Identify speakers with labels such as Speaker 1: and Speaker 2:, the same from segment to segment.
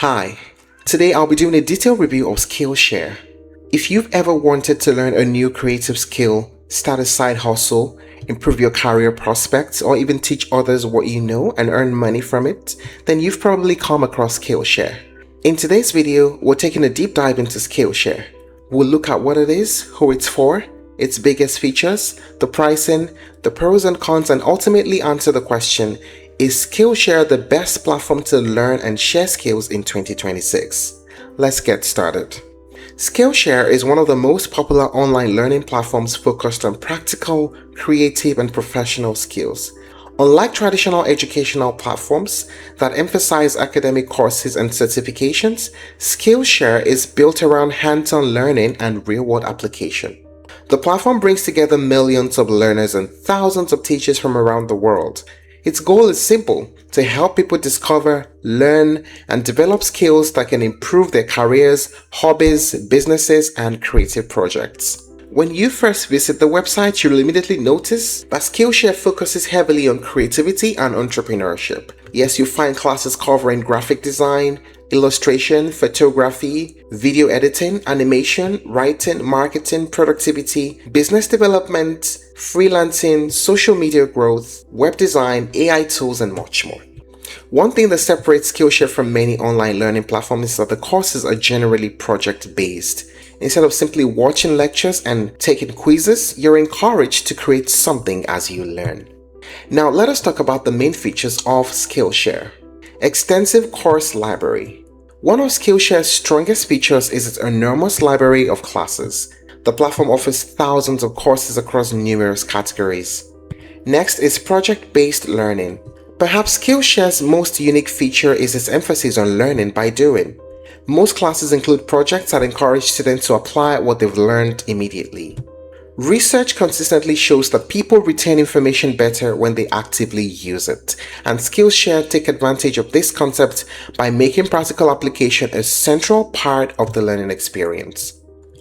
Speaker 1: Hi, today I'll be doing a detailed review of Skillshare. If you've ever wanted to learn a new creative skill, start a side hustle, improve your career prospects, or even teach others what you know and earn money from it, then you've probably come across Skillshare. In today's video, we're taking a deep dive into Skillshare. We'll look at what it is, who it's for, its biggest features, the pricing, the pros and cons, and ultimately answer the question, is Skillshare the best platform to learn and share skills in 2026? Let's get started. Skillshare is one of the most popular online learning platforms focused on practical, creative, and professional skills. Unlike traditional educational platforms that emphasize academic courses and certifications, Skillshare is built around hands-on learning and real-world application. The platform brings together millions of learners and thousands of teachers from around the world. Its goal is simple: to help people discover, learn, and develop skills that can improve their careers, hobbies, businesses, and creative projects. When you first visit the website, you'll immediately notice that Skillshare focuses heavily on creativity and entrepreneurship. Yes, you'll find classes covering graphic design, illustration, photography, video editing, animation, writing, marketing, productivity, business development, freelancing, social media growth, web design, AI tools, and much more. One thing that separates Skillshare from many online learning platforms is that the courses are generally project-based. Instead of simply watching lectures and taking quizzes, you're encouraged to create something as you learn. Now let us talk about the main features of Skillshare. Extensive course library. One of Skillshare's strongest features is its enormous library of classes. The platform offers thousands of courses across numerous categories. Next is project-based learning. Perhaps Skillshare's most unique feature is its emphasis on learning by doing. Most classes include projects that encourage students to apply what they've learned immediately. Research consistently shows that people retain information better when they actively use it, and Skillshare take advantage of this concept by making practical application a central part of the learning experience.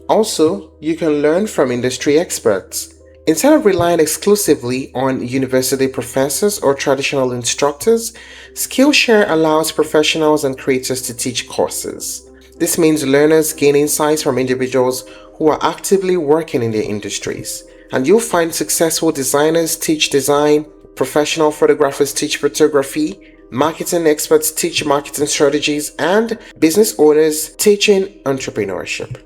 Speaker 1: Also, you can learn from industry experts. Instead of relying exclusively on university professors or traditional instructors, Skillshare allows professionals and creators to teach courses. This means learners gain insights from individuals who are actively working in their industries. And you'll find successful designers teach design, professional photographers teach photography, marketing experts teach marketing strategies, and business owners teaching entrepreneurship.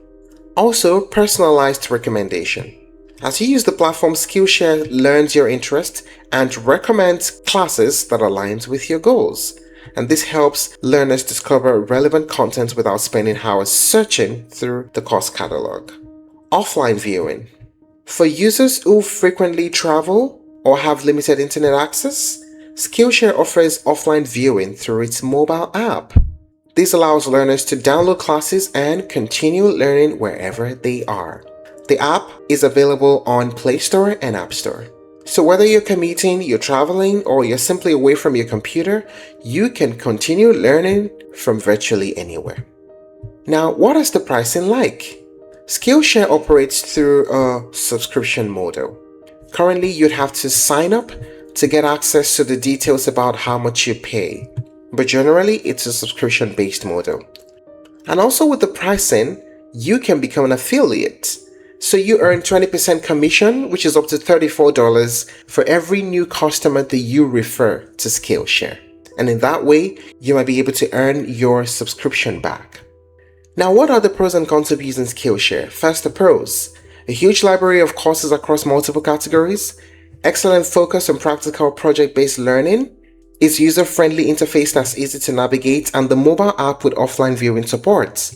Speaker 1: Also, personalized recommendation. As you use the platform, Skillshare learns your interest and recommends classes that aligns with your goals. And this helps learners discover relevant content without spending hours searching through the course catalog. Offline viewing. For users who frequently travel or have limited internet access, Skillshare offers offline viewing through its mobile app. This allows learners to download classes and continue learning wherever they are. The app is available on Play Store and App Store. So whether you're commuting, you're traveling, or you're simply away from your computer, you can continue learning from virtually anywhere. Now, what is the pricing like? Skillshare operates through a subscription model. Currently, you'd have to sign up to get access to the details about how much you pay, but generally, it's a subscription-based model. And also with the pricing, you can become an affiliate. So you earn 20% commission, which is up to $34 for every new customer that you refer to Skillshare. And in that way, you might be able to earn your subscription back. Now, what are the pros and cons of using Skillshare? First, the pros. A huge library of courses across multiple categories, excellent focus on practical project-based learning, its user-friendly interface that's easy to navigate, and the mobile app with offline viewing support.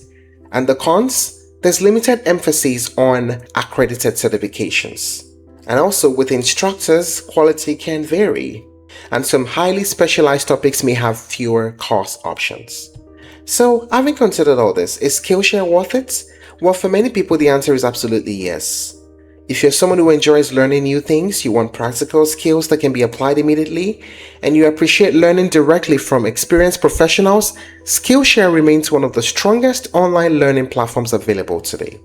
Speaker 1: And the cons? There's limited emphasis on accredited certifications. And also with instructors, quality can vary. And some highly specialized topics may have fewer course options. So, having considered all this, is Skillshare worth it? Well, for many people, the answer is absolutely yes. If you're someone who enjoys learning new things, you want practical skills that can be applied immediately, and you appreciate learning directly from experienced professionals, Skillshare remains one of the strongest online learning platforms available today.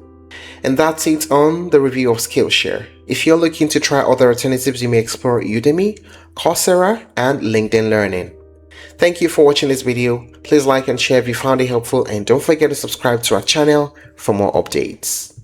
Speaker 1: And that's it on the review of Skillshare. If you're looking to try other alternatives, you may explore Udemy, Coursera, and LinkedIn Learning. Thank you for watching this video. Please like and share if you found it helpful, and don't forget to subscribe to our channel for more updates.